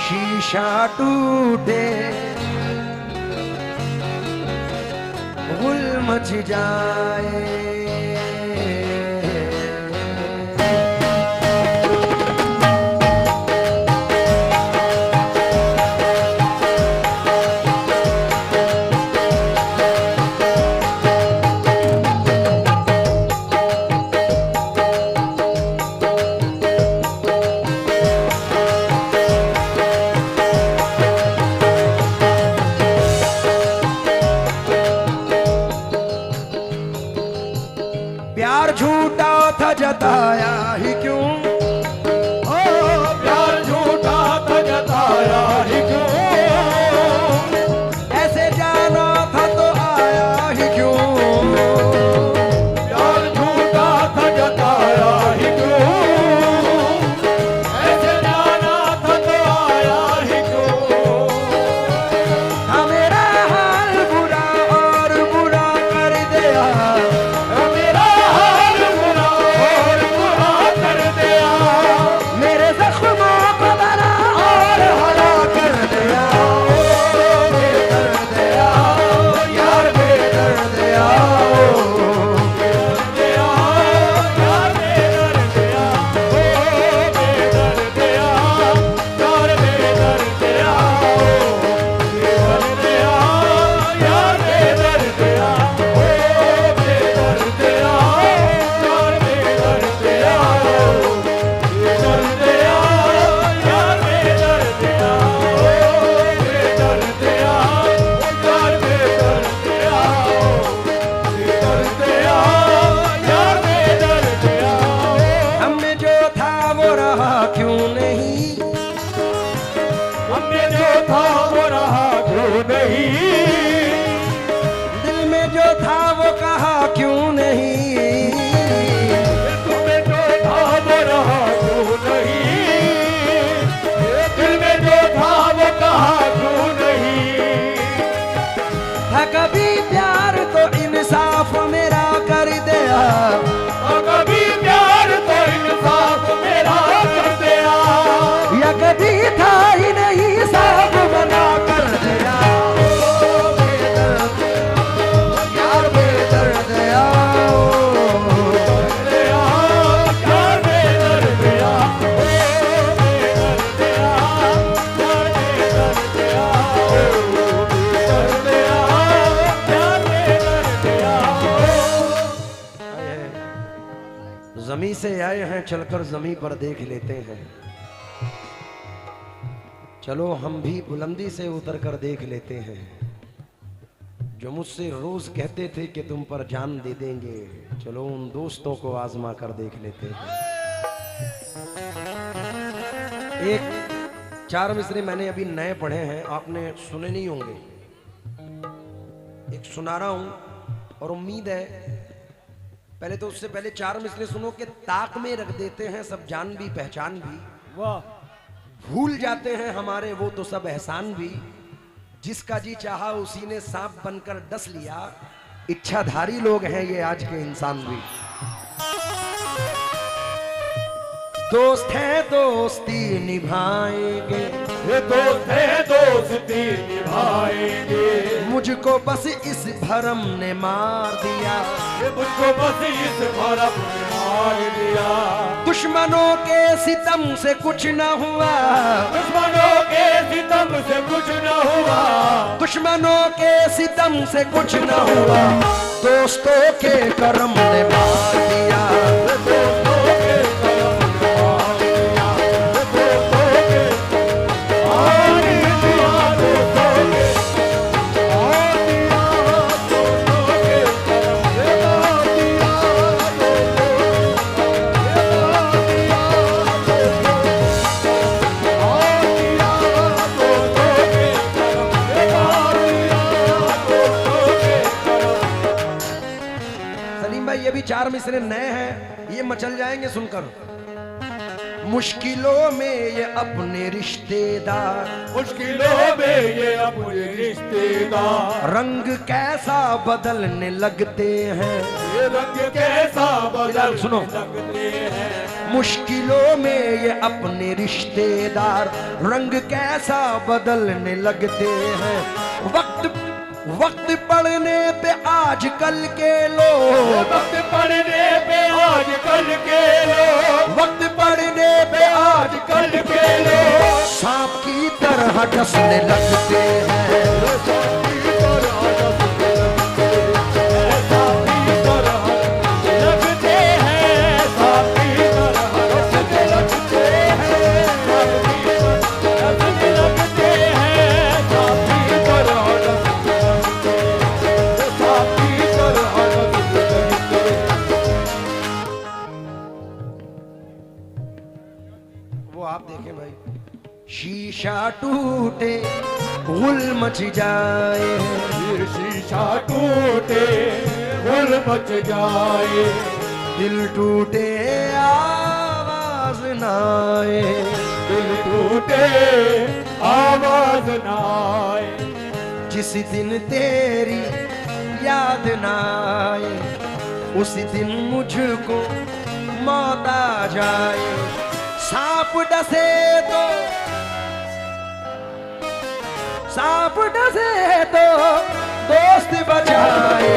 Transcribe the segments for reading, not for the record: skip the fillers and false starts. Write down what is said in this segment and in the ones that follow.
शीशा टूटे गुल मच जाए। प्यार झूठा था जताया ही क्यों, ओ प्यार झूठा था जताया ही क्यों, ऐसे जाना था तो आया ही क्यों। प्यार झूठा था जताया ही क्यों, ऐसे जाना था तो आया ही क्यों। था मेरा हाल बुरा और बुरा कर दिया, मेरे जख्मों को बना और हरा कर दिया। बेदर्द आओ यार बेदर्द आओ, बेदर्द आओ यार बेदर्द आओ, बेदर्द आओ यार बेदर्द आओ, बेदर्द आओ यार बेदर्द आओ, बेदर्द आओ यार बेदर्द आओ, बेदर्द आओ यार बेदर्द आओ, बेदर्द आओ यार बेदर्द आओ, बेदर्द आओ यार बेदर्द आओ। हम में जो था वो रहा क्यों नहीं, हमने जो था वो रहा क्यों नहीं, दिल में जो था वो कहा क्यों नहीं। तुम्हें जो था वो रहा क्यों नहीं, दिल में जो था वो कहा क्यों नहीं। था कभी प्यार तो इंसाफ मेरा कर दिया, और कभी प्यार तो इंसाफ मेरा कर दिया, या कभी था ही नहीं साफ बना कर दिया। ओ बेदर्द यार बेदर्द आओ, बेदर्द आओ यार बेदर्द आओ, बेदर्द आओ यार बेदर्द आओ, बेदर्द आओ यार बेदर्द आओ। जमी से आए हैं चलकर जमी पर देख लेते हैं, चलो हम भी बुलंदी से उतर कर देख लेते हैं। जो मुझसे रोज कहते थे कि तुम पर जान दे देंगे, चलो उन दोस्तों को आजमा कर देख लेते हैं। एक चार मिसरे मैंने अभी नए पढ़े हैं, आपने सुने नहीं होंगे, एक सुना रहा हूं और उम्मीद है पहले तो उससे पहले चार मिसरे सुनो कि ताक में रख देते हैं सब जान भी पहचान भी, वाह भूल जाते हैं हमारे वो तो सब एहसान भी। जिसका जी चाहा उसी ने सांप बनकर डस लिया, इच्छाधारी लोग हैं ये आज के इंसान भी। दोस्त है दोस्ती निभाएंगे, ये दोस्त है दोस्ती निभाएंगे, मुझको बस इस भरम ने मार दिया, ये मुझको बस इस भरम ने मार दिया। दुश्मनों के सितम से कुछ न हुआ, दुश्मनों के सितम से कुछ न हुआ, दुश्मनों के सितम से कुछ न हुआ, दोस्तों के करम ने मार दिया। दोस्तों के करम ने मार दिया, दोस्तों के मार दिया, दोस्तों के मार दिया, दोस्तों के करम ने मार दिया, सलीम भाई ये भी चार मिसरे नए हैं, ये मचल जाएंगे सुनकर। मुश्किलों में ये अपने रिश्तेदार, मुश्किलों में ये अपने रिश्तेदार, रंग कैसा बदलने लगते हैं, ये रंग कैसा बदल सुनो। लगते हैं, मुश्किलों में ये अपने रिश्तेदार रंग कैसा बदलने लगते हैं। वक्त पढ़ने पे आजकल के लोग, वक्त पढ़ने पे आजकल के लोग, वक्त पढ़ने पे आजकल के लोग सांप की तरह डसने लगते हैं। वो आप देखें भाई, शीशा टूटे गुल मच जाए, शीशा टूटे गुल मच जाए, दिल टूटे आवाज ना आए, दिल टूटे आवाज ना आए, जिस दिन तेरी याद ना आए उसी दिन मुझको मौत आ जाए। सांप डसे तो दोस्त बचाए,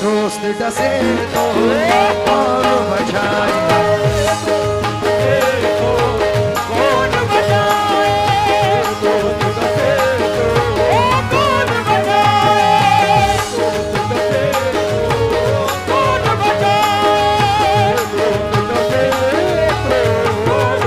दोस्त डसे तो कौन बचाए, कौन बचाए, दोस्त डसे तो कौन बचाए, दोस्त डसे तो कौन बचाए, दोस्त डसे तो कौन बचाए, दोस्त डसे तो कौन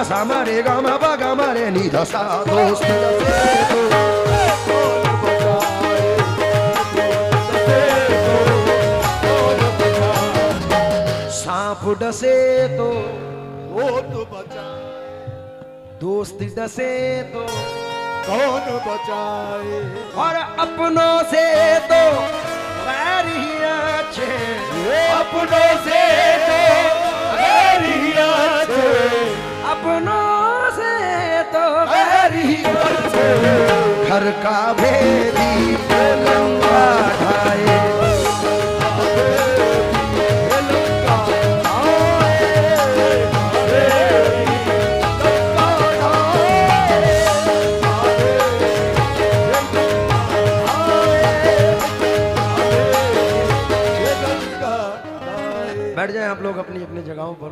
सामा रे गा मा पा गा मा रे नी धा सा, दोस्त डसे तो सांप डसे तो दोस्त डसे तो कौन बचाए, और अपनों से तो गैर ही अच्छे, अपनों से तो गैर ही अच्छे, अपनों से तो गैर ही अच्छे, घर का भेदी लंका ढाए, बैठ जाए आप लोग अपनी अपनी जगहों पर।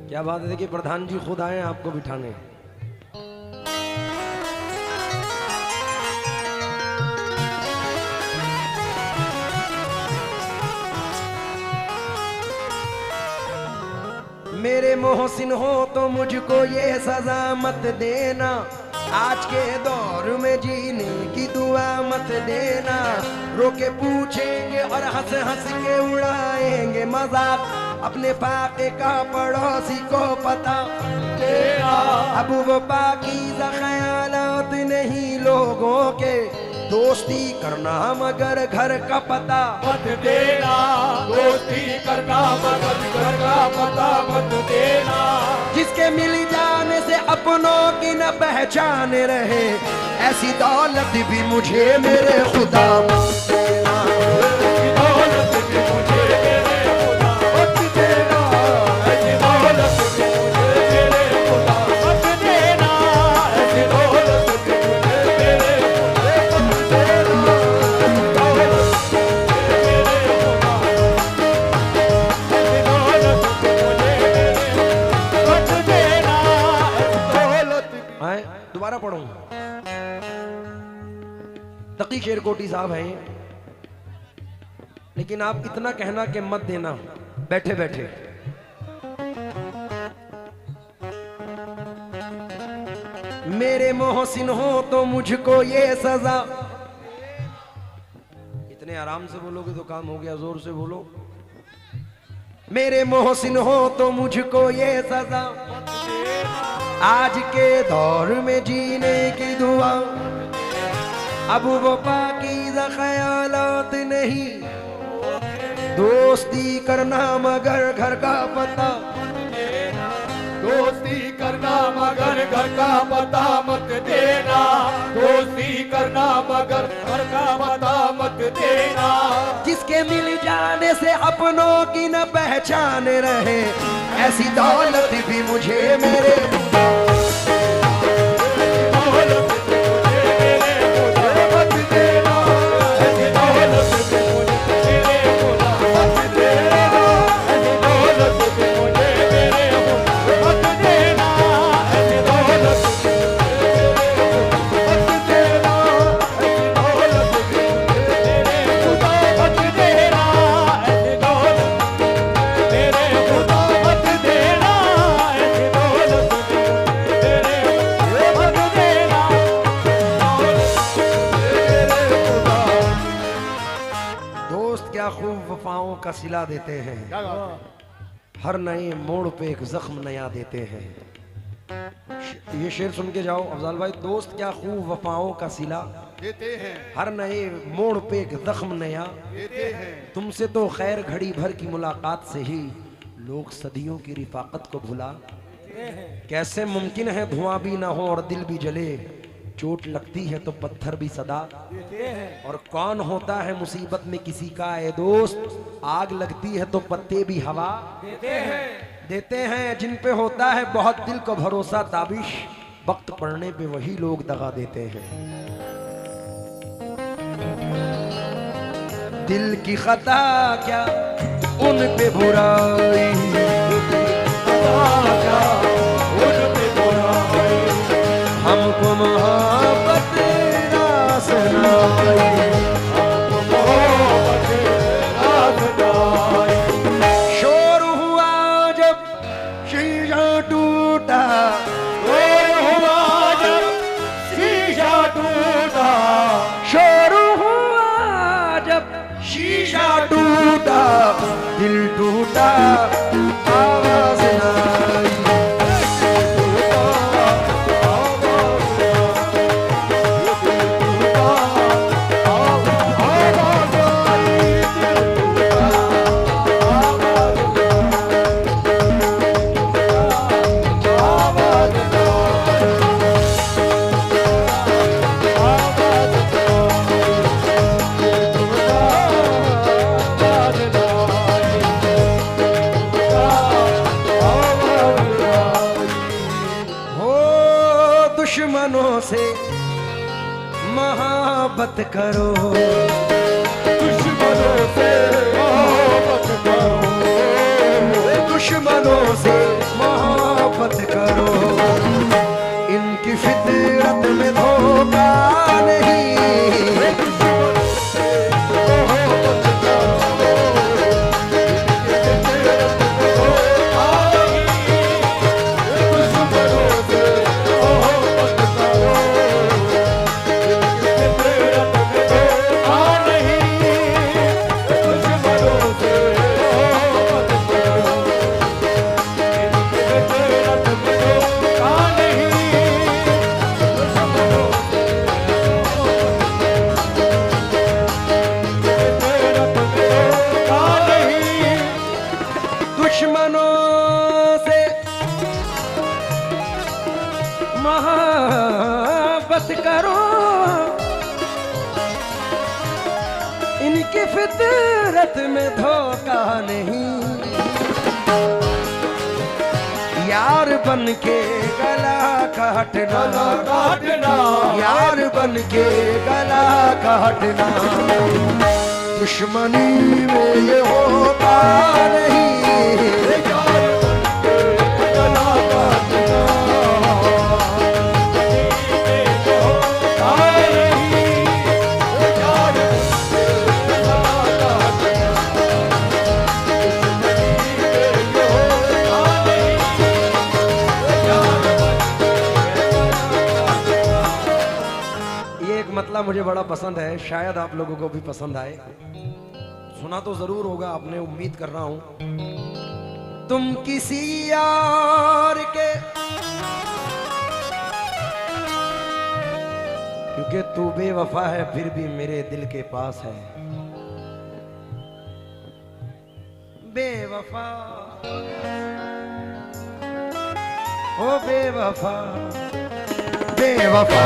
क्या बात है, देखिए प्रधान जी खुद आए आपको बिठाने। मेरे मोहसिन हो तो मुझको ये सजा मत देना, आज के दौर में जीने की दुआ मत देना, रोके पूछेंगे और हंस हंस के उड़ाएंगे मजाक, अपने पाके का पड़ोसी को पता तेरा, अब वो पाकीज़ा ख़यालात नहीं लोगों के, दोस्ती करना मगर घर का पता मत देना, दोस्ती करना मगर घर का पता मत देना, जिसके मिल जाने से अपनों की न पहचान रहे, ऐसी दौलत भी मुझे मेरे खुदा मत देना, ऐसी दौलत भी मुझे मेरे खुदा मत देना, ऐसी दौलत भी मुझे मेरे खुदा मत देना, ऐसी दौलत भी मुझे मेरे खुदा मत देना, ऐसी दौलत भी मेरे खुदा, ऐसी दौलत भी मुझे मेरे मत देना, ऐसी दौलत भी। आए दोबारा पढ़ूं। तकी शेरकोटी साहब हैं, लेकिन आप इतना कहना कि मत देना बैठे बैठे। मेरे मोहसिन हो तो मुझको ये सजा, इतने आराम से बोलोगे तो काम हो गया, जोर से बोलो। मेरे मोहसिन हो तो मुझको ये सजा, आज के दौर में जीने की दुआ, अब वो पाकीज़ा ख़यालात नहीं दोस्ती करना मगर घर का पता, दोस्ती करना मगर घर का पता मत देना, दोस्ती करना मगर घर का पता मत देना। जिसके मिल जाने से अपनों की न पहचान रहे, ऐसी दौलत भी मुझे मेरे का सिला देते हैं, हर नए मोड़ पे एक जख्म नया देते हैं। ये शेर सुन के जाओ अफजाल भाई। दोस्त क्या खूब वफाओं का सिला देते हैं, हर नए मोड़ पे एक जख्म नया देते हैं। तुमसे तो खैर घड़ी भर की मुलाकात से ही लोग सदियों की रिफाकत को भुला। कैसे मुमकिन है धुआं भी ना हो और दिल भी जले, चोट लगती है तो पत्थर भी सदा। और कौन होता है मुसीबत में किसी का ए दोस्त, आग लगती है तो पत्ते भी हवा देते हैं। जिन पे होता है बहुत दिल को भरोसा ताबिश, वक्त पड़ने पे वही लोग दगा देते हैं। दिल की खता क्या उन पे बुराई, हमको मोहब्बत रास नाई, शोर हुआ जब शीशा टूटा, शोर हुआ जब शीशा टूटा, शोर हुआ जब शीशा टूटा, दिल टूटा आवाज नाई। दुश्मनों से मोहब्बत करो, दुश्मनों से मोहब्बत करो, दुश्मनों से मोहब्बत करो, इनकी फितरत में धोखा नहीं। दुश्मनों से मोहब्बत करो, इनकी फितरत में धोखा नहीं। यार बन के गला काटना, काटना, यार बन के गला काटना, दुश्मनी में ये होता नहीं। मतलब मुझे बड़ा पसंद है, शायद आप लोगों को भी पसंद आए। सुना तो जरूर होगा आपने, उम्मीद कर रहा हूं। तुम किसी यार के, क्योंकि तू बेवफा है फिर भी मेरे दिल के पास है। बेवफा ओ बेवफा बेवफा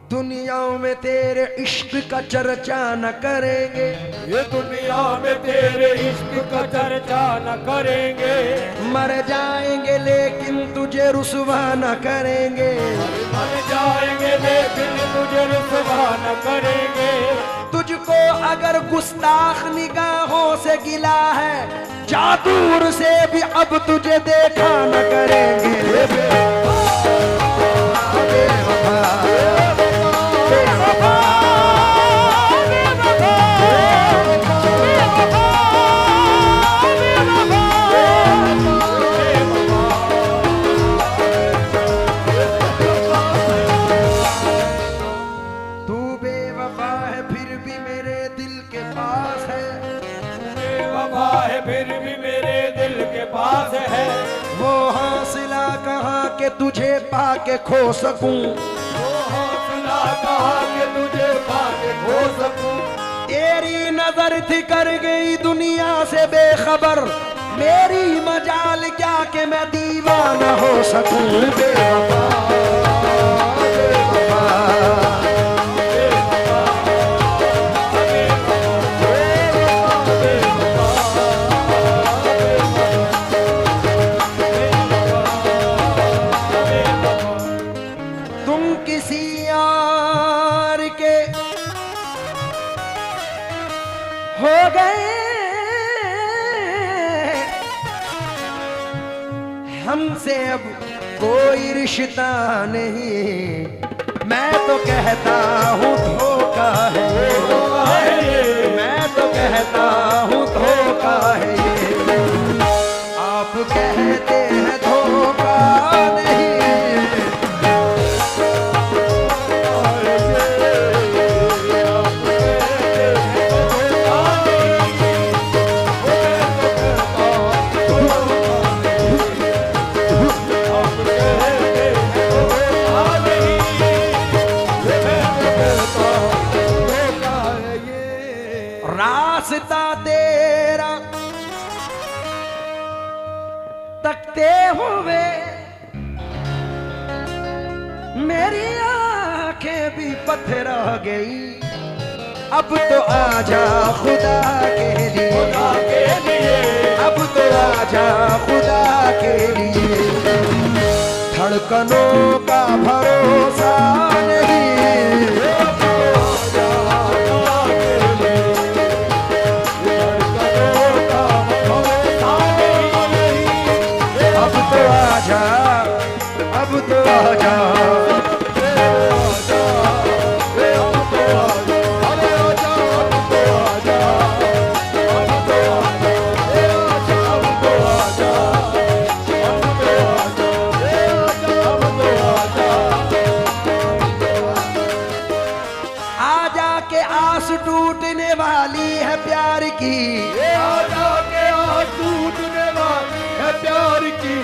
दुनिया में तेरे इश्क का चर्चा न करेंगे, ये दुनिया में तेरे इश्क का चर्चा न करेंगे। मर जाएंगे लेकिन तुझे रुसवा न करेंगे, मर जाएंगे लेकिन तुझे रुसवा न करेंगे। तुझको अगर गुस्ताख निगाहों से गिला है, जा दूर से भी अब तुझे देखा न करेंगे। पास है वो हौसला कहाँ के तुझे पाके खो सकूं, वो हौसला कहाँ के तुझे पाके खो सकूं। तेरी नजर थी कर गई दुनिया से बेखबर, मेरी मजाल क्या कि मैं दीवाना हो सकूं। बेवफा हो गए हमसे अब कोई रिश्ता नहीं, मैं तो कहता हूँ धोखा है ये, मैं तो कहता हूँ धोखा है ये। आप कहते हैं धोखा नहीं, रास्ता तेरा तकते हुए मेरी आंखें भी पत्थर हो गई। अब तो आजा खुदा के लिए, अब तो आजा खुदा के लिए। धड़कनों का भरोसा नहीं, अब तो आजा। आजा के आस टूटने वाली है प्यार की, आजा के आस टूटने वाली है प्यार की,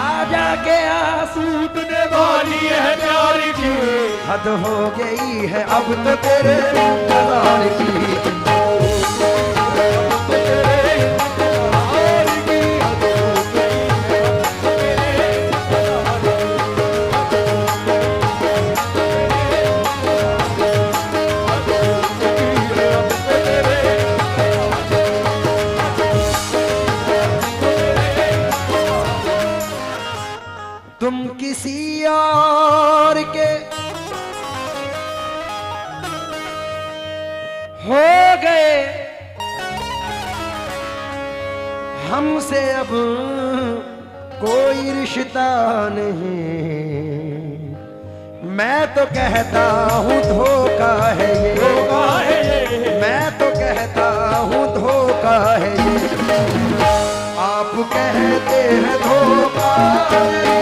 आजा के आस टूटने वाली है प्यार की। हद हो गई है अब तो तेरे इंतजार की, तुम किसी और के हो गए, हमसे अब कोई रिश्ता नहीं। मैं तो कहता हूँ धोखा है ये, मैं तो कहता हूँ धोखा है ये। आप कहते हैं धोखा नहीं,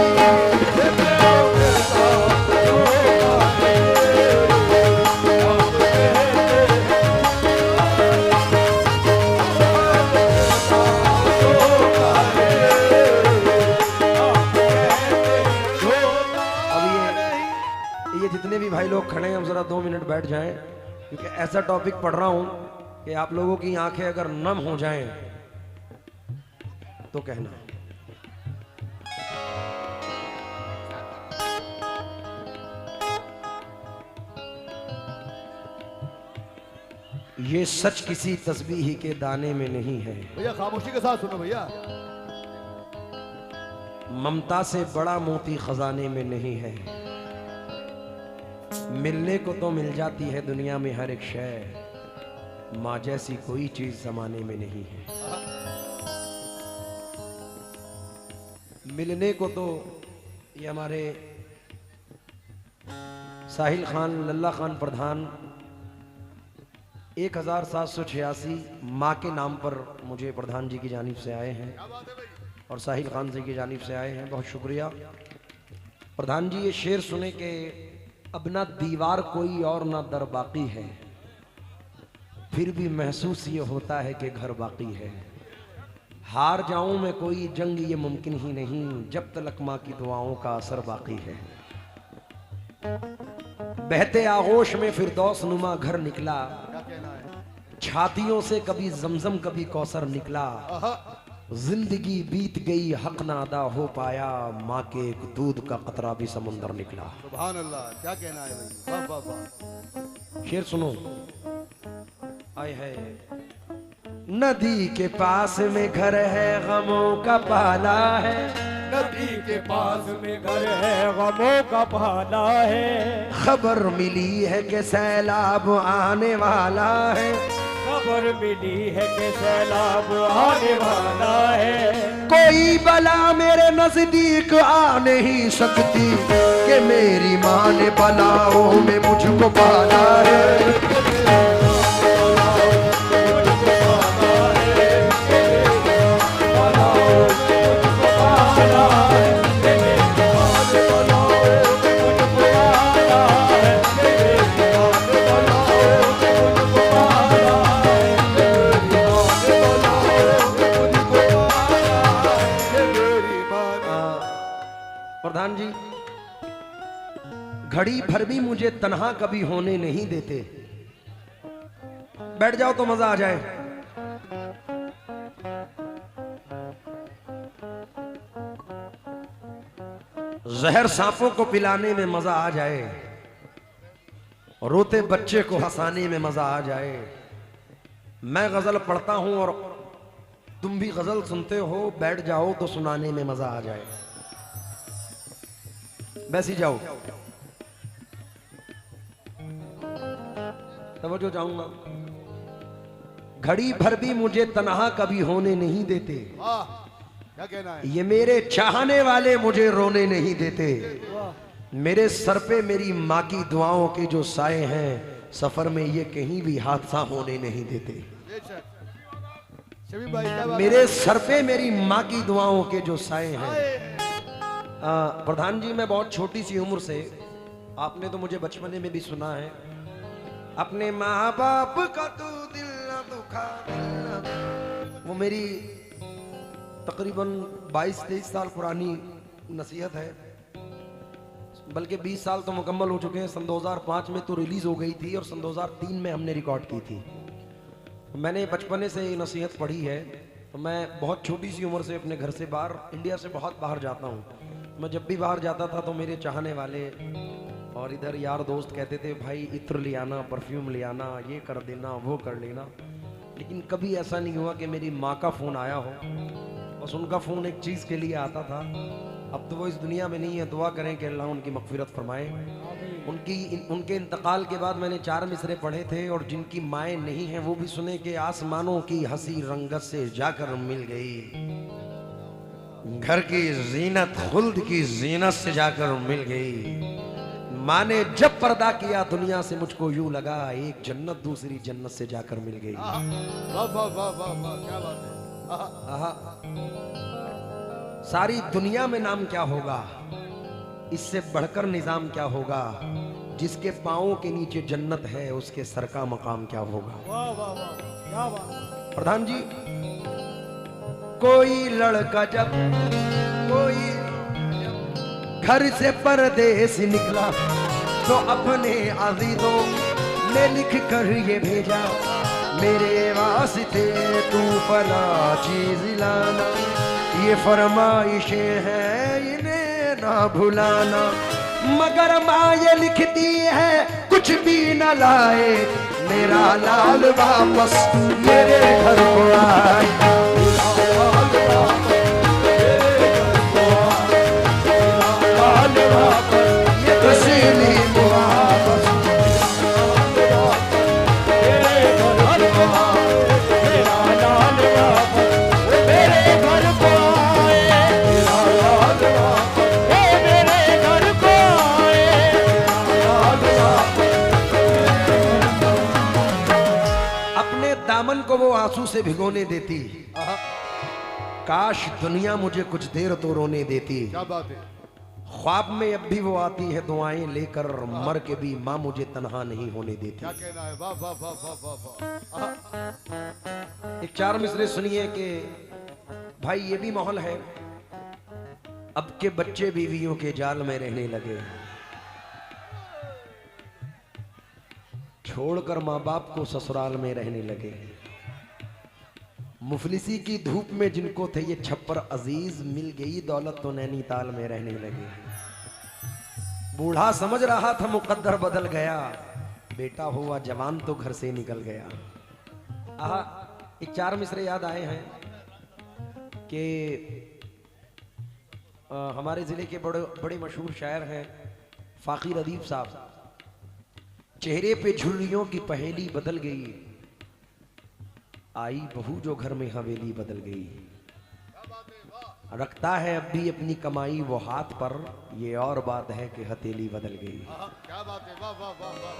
चलिए जितने भी भाई लोग खड़े हैं हम जरा 2 मिनट बैठ जाएं, क्योंकि ऐसा टॉपिक पढ़ रहा हूं कि आप लोगों की आंखें अगर नम हो जाएं तो कहना। ये सच किसी तस्बीह के दाने में नहीं है, भैया खामोशी के साथ सुनो भैया। ममता से बड़ा मोती खजाने में नहीं है। मिलने को तो मिल जाती है दुनिया में हर एक शय, माँ जैसी कोई चीज जमाने में नहीं है। मिलने को तो ये हमारे साहिल खान, लल्ला खान प्रधान 1786 माँ के नाम पर मुझे प्रधान जी की जानिब से आए हैं और साहिल खान जी की जानिब से आए हैं, बहुत शुक्रिया। प्रधान जी ये शेर सुने के अब ना दीवार कोई और ना दर बाकी है, फिर भी महसूस ये होता है कि घर बाकी है। हार जाऊं मैं कोई जंग ये मुमकिन ही नहीं, जब तक माँ की दुआओं का असर बाकी है। बहते आगोश में फिरदौस नुमा घर निकला, क्या कहना है? छातियों से कभी जमजम कभी कौसर निकला। जिंदगी बीत गई हक ना अदा हो पाया, माँ के एक दूध का कतरा भी समुंदर निकला। सुभान अल्लाह, क्या कहना है भाई? वाह वाह वाह। शेर सुनो। आए है नदी के पास में घर है गमों का पाला है, नदी के पास में घर है गमों का पाला है। खबर मिली है कि सैलाब आने वाला है, खबर मिली है कि सैलाब आने वाला है। कोई बला मेरे नजदीक आ नहीं सकती कि मेरी माँ ने बलाओं में मुझको पाला है। प्रधान जी घड़ी भर भी मुझे तन्हा कभी होने नहीं देते। बैठ जाओ तो मजा आ जाए। जहर सांपों को पिलाने में मजा आ जाए, रोते बच्चे को हंसाने में मजा आ जाए। मैं गजल पढ़ता हूं और तुम भी गजल सुनते हो, बैठ जाओ तो सुनाने में मजा आ जाए। बैसी जाओ, तवज्जो चाहूंगा। घड़ी भर भी मुझे तन्हा कभी होने नहीं देते, वाह, क्या कहना है? ये मेरे चाहने वाले मुझे रोने नहीं देते। मेरे सर पे मेरी माँ की दुआओं के जो साए हैं, सफर में ये कहीं भी हादसा होने नहीं देते। शबीब भाई, क्या बात मेरे है? सर पे मेरी माँ की दुआओं के जो साए हैं। प्रधान जी मैं बहुत छोटी सी उम्र से, आपने तो मुझे बचपने में भी सुना है, अपने माँ बाप का तू दिल ना दुखा, दिल ना। वो मेरी तकरीबन 22-23 साल पुरानी नसीहत है, बल्कि 20 साल तो मुकम्मल हो चुके हैं। सन 2005 में तो रिलीज हो गई थी और सन 2003 में हमने रिकॉर्ड की थी। मैंने बचपने से ये नसीहत पढ़ी है। तो मैं बहुत छोटी सी उम्र से अपने घर से बाहर, इंडिया से बहुत बाहर जाता हूँ। मैं जब भी बाहर जाता था तो मेरे चाहने वाले और इधर यार दोस्त कहते थे भाई इत्र ले आना, परफ्यूम ले आना, ये कर देना, वो कर लेना। लेकिन कभी ऐसा नहीं हुआ कि मेरी माँ का फ़ोन आया हो। बस उनका फ़ोन एक चीज़ के लिए आता था। अब तो वो इस दुनिया में नहीं है, दुआ करें कि अल्लाह उनकी मग़फ़िरत फरमाए। उनके इंतकाल के बाद मैंने 4 मिसरे पढ़े थे, और जिनकी माएँ नहीं हैं वो भी सुने कि आसमानों की हंसी रंगत से जाकर मिल गई, घर की जीनत खुल्द की जीनत से जाकर मिल गई। माँ ने जब पर्दा किया दुनिया से मुझको यूं लगा, एक जन्नत दूसरी जन्नत से जाकर मिल गई। वाह वाह वाह वाह वाह, क्या बात है? आहा, सारी दुनिया में नाम क्या होगा, इससे बढ़कर निजाम क्या होगा, जिसके पांवों के नीचे जन्नत है उसके सर का मकाम क्या होगा। वाह वाह वाह, क्या बात। प्रधान जी कोई लड़का जब कोई घर से परदेस निकला, तो अपने अजीजों ने लिख कर ये भेजा, मेरे वास्ते तू फला चीज लाना, ये फरमाइशें हैं इन्हें ना भुलाना। मगर माँ ये लिखती है कुछ भी न लाए, मेरा लाल वापस मेरे घर को आए। ये तस्लीम वापस दामन को वो आंसू से भिगोने देती, काश दुनिया मुझे कुछ देर तो रोने देती। क्या बात है। ख्वाब में अब भी वो आती है दुआएं लेकर, मर के भी माँ मुझे तन्हा नहीं होने देती। क्या कहना है, वाह वाह वाह वाह वाह। एक चार मिसरे सुनिए कि भाई ये भी माहौल है, अब के बच्चे बीवियों के जाल में रहने लगे, छोड़कर माँ बाप को ससुराल में रहने लगे। मुफलिसी की धूप में जिनको थे ये छप्पर अजीज, मिल गई दौलत तो नैनीताल में रहने लगे। बूढ़ा समझ रहा था मुकद्दर बदल गया, बेटा हुआ जवान तो घर से निकल गया। एक चार मिसरे याद आए हैं कि हमारे जिले के बड़े मशहूर शायर हैं फाकीर अदीब साहब। चेहरे पे झुर्रियों की पहेली बदल गई, आई बहू जो घर में हवेली बदल गई। रखता है अब भी अपनी कमाई वो हाथ पर, ये और बात है कि हथेली बदल गई। क्या बात है, वाह वाह वाह वाह।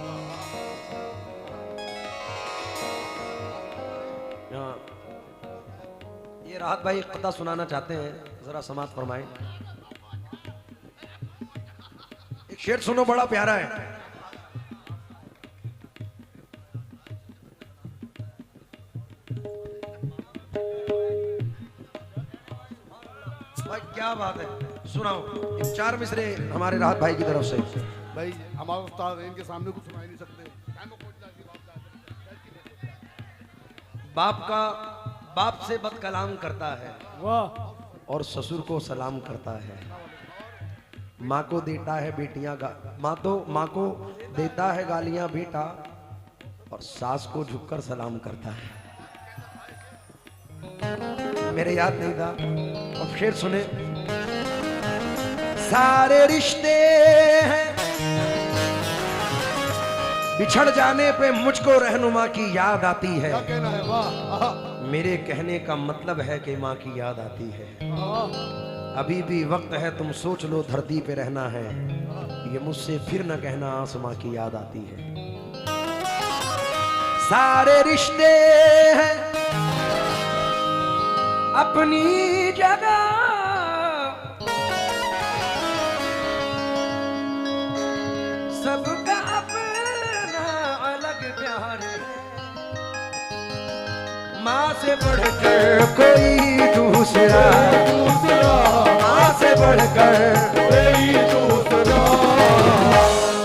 ये राहत भाई एक कथा सुनाना चाहते हैं, जरा समाअत फरमाएं। एक शेर सुनो, बड़ा प्यारा है। भाई क्या बात है, सुनाओ। एक चार मिसरे हमारे राहत भाई की तरफ से। भाई हमारे उस्ताद हैं, इनके सामने कुछ सुना ही नहीं सकते। बाप से बद कलाम करता है, वाह। और ससुर को सलाम करता है। माँ को देता है बेटियां माँ को देता है गालियां बेटा, और सास को झुककर सलाम करता है। मेरे याद नहीं था, अब शेर सुने। सारे रिश्ते हैं बिछड़ जाने पे मुझको रहनुमा की याद आती है। क्या कहना है, वाह। मेरे कहने का मतलब है कि माँ की याद आती है। अभी भी वक्त है, तुम सोच लो धरती पे रहना है, ये मुझसे फिर न कहना आसमां की याद आती है। सारे रिश्ते हैं अपनी जगह, सबका अपना अलग प्यार है। माँ से बढ़कर कोई दूसरा, माँ से बढ़कर कोई दूसरा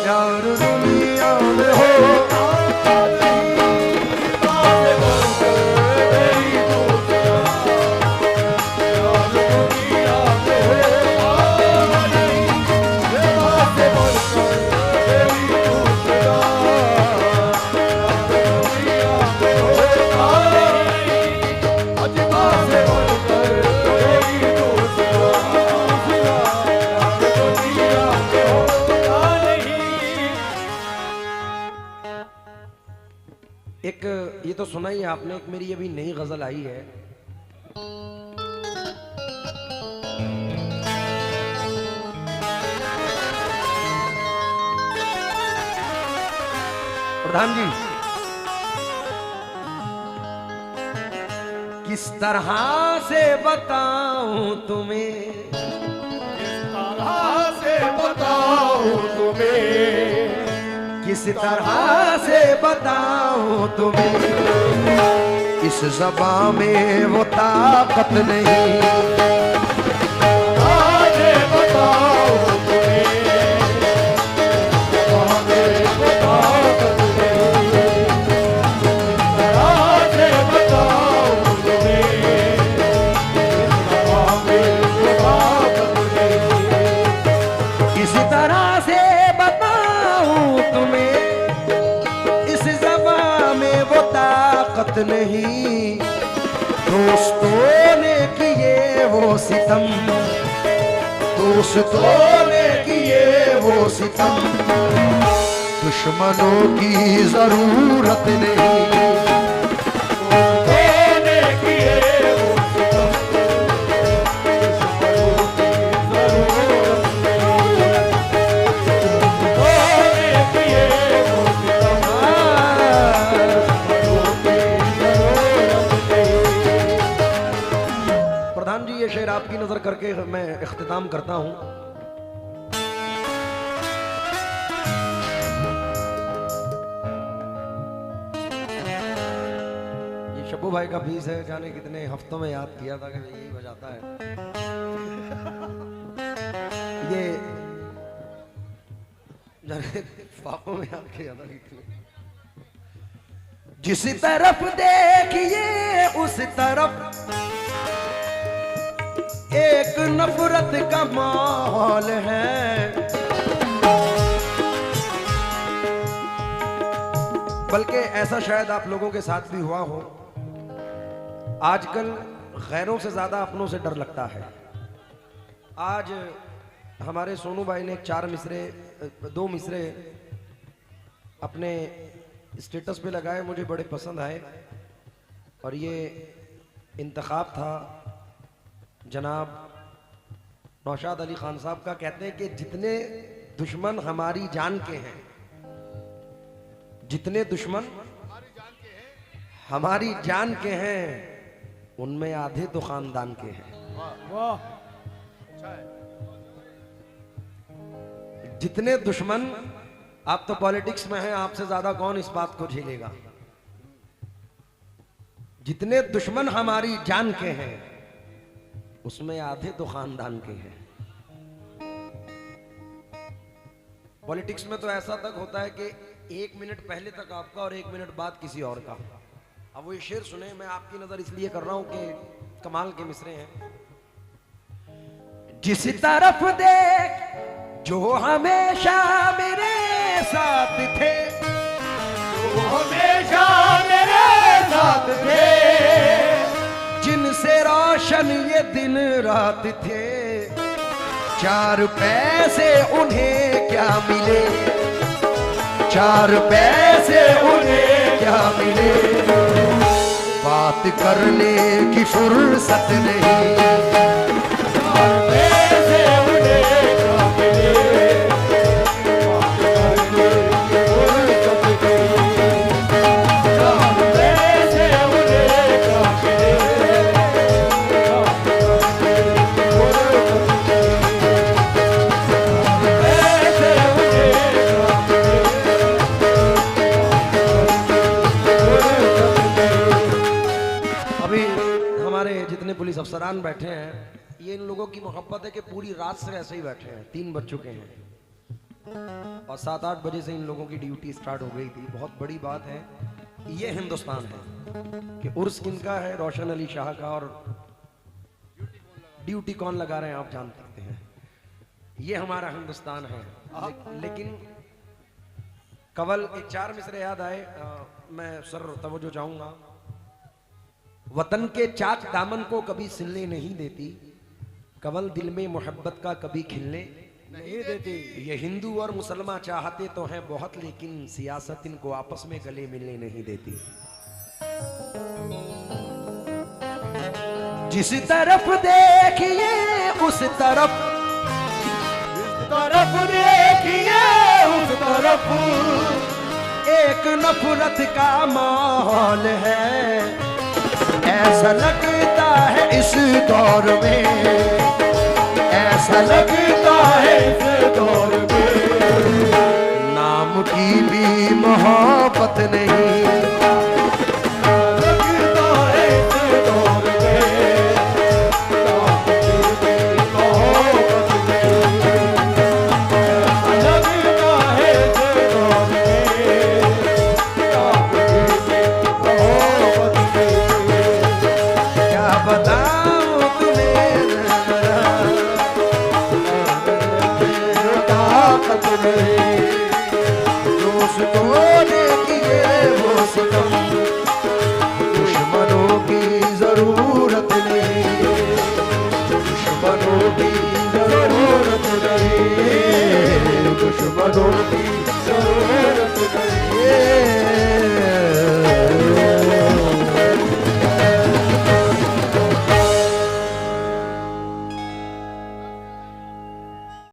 यार दुनिया में हो। एक ये तो सुना ही आपने, एक मेरी अभी नई गजल आई है। प्रधान जी, किस तरह से बताऊं तुम्हें, से बताऊं तुम्हें, किस तरह से बताऊं तुम्हें, इस ज़बां में वो ताकत नहीं। आज बताऊं तुम्हें, शरारत नहीं, दोस्तों ने किए वो सितम, दोस्तों ने किए वो सितम, दुश्मनों की जरूरत नहीं। प्रधान जी, ये शेर आपकी नजर करके मैं इख्तिताम करता हूं। ये शब्बू भाई का पीस है, जाने कितने हफ्तों में याद किया था कि यही बजाता है। ये जाने पापों में याद किया था कितने। जिस तरफ देखिए उस तरफ एक नफरत का माहौल है, बल्कि ऐसा शायद आप लोगों के साथ भी हुआ हो। आजकल गैरों से ज्यादा अपनों से डर लगता है। आज हमारे सोनू भाई ने 2 मिसरे अपने स्टेटस पे लगाए, मुझे बड़े पसंद आए। और ये इंतखाब था जनाब नौशाद अली खान साहब का। कहते हैं कि जितने दुश्मन हमारी जान के हैं, जितने दुश्मन हमारी जान के हैं, उनमें आधे तो खानदान के हैं। वाह, जितने दुश्मन, आप तो पॉलिटिक्स में हैं, आपसे ज्यादा कौन इस बात को झेलेगा। जितने दुश्मन हमारी जान के हैं, उसमें आधे तो खानदान के हैं। पॉलिटिक्स में तो ऐसा तक होता है कि 1 मिनट पहले तक आपका और 1 मिनट बाद किसी और का। अब वो ये शेर सुने, मैं आपकी नजर इसलिए कर रहा हूं कि कमाल के मिसरे हैं। जिस तरफ देख जो हमेशा मेरे साथ थे, वो हमेशा मेरे साथ थे, जिनसे रोशन ये दिन रात थे, 4 पैसे उन्हें क्या मिले, 4 पैसे उन्हें क्या मिले, बात करने की फुर्सत नहीं, 4 पैसे उन्हें क्या मिले, बात करने की फुर्सत नहीं, 4 पैसे उन्हें क्या मिले, बात करने की फुर्सत नहीं, पैसे उन्हें क्या मिले। अभी हमारे जितने पुलिस अफसरान बैठे हैं, ये इन लोगों की मोहब्बत है कि पूरी रात से ऐसे ही बैठे हैं। 3 बज चुके हैं और 7-8 बजे से इन लोगों की ड्यूटी स्टार्ट हो गई थी। बहुत बड़ी बात है। ये हिंदुस्तान है कि उर्स किनका है, रोशन अली शाह का, और ड्यूटी कौन लगा रहे हैं आप जान सकते हैं। ये हमारा हिंदुस्तान है। लेकिन कवल एक 4 मिसरे याद आए, मैं सर तवज्जो चाहूंगा। वतन के चाक दामन को कभी सिलने नहीं देती, कवल दिल में मोहब्बत का कभी खिलने नहीं देती। ये हिंदू और मुसलमान चाहते तो हैं बहुत, लेकिन सियासत इनको आपस में गले मिलने नहीं देती। जिस तरफ देखिए उस तरफ, जिस तरफ देखिए उस तरफ एक नफरत का माहौल है। ऐसा लगता है इस दौर में, ऐसा लगता है इस दौर में, नाम की भी मोहब्बत नहीं, लगता है इस दौर में, नाम की भी मोहब्बत नहीं, लगता है इस दौर में, नाम की भी मोहब्बत नहीं। क्या बताऊं तुम्हें, ताकत नहीं, दोस्तों ने किए वो सितम, दुश्मनों की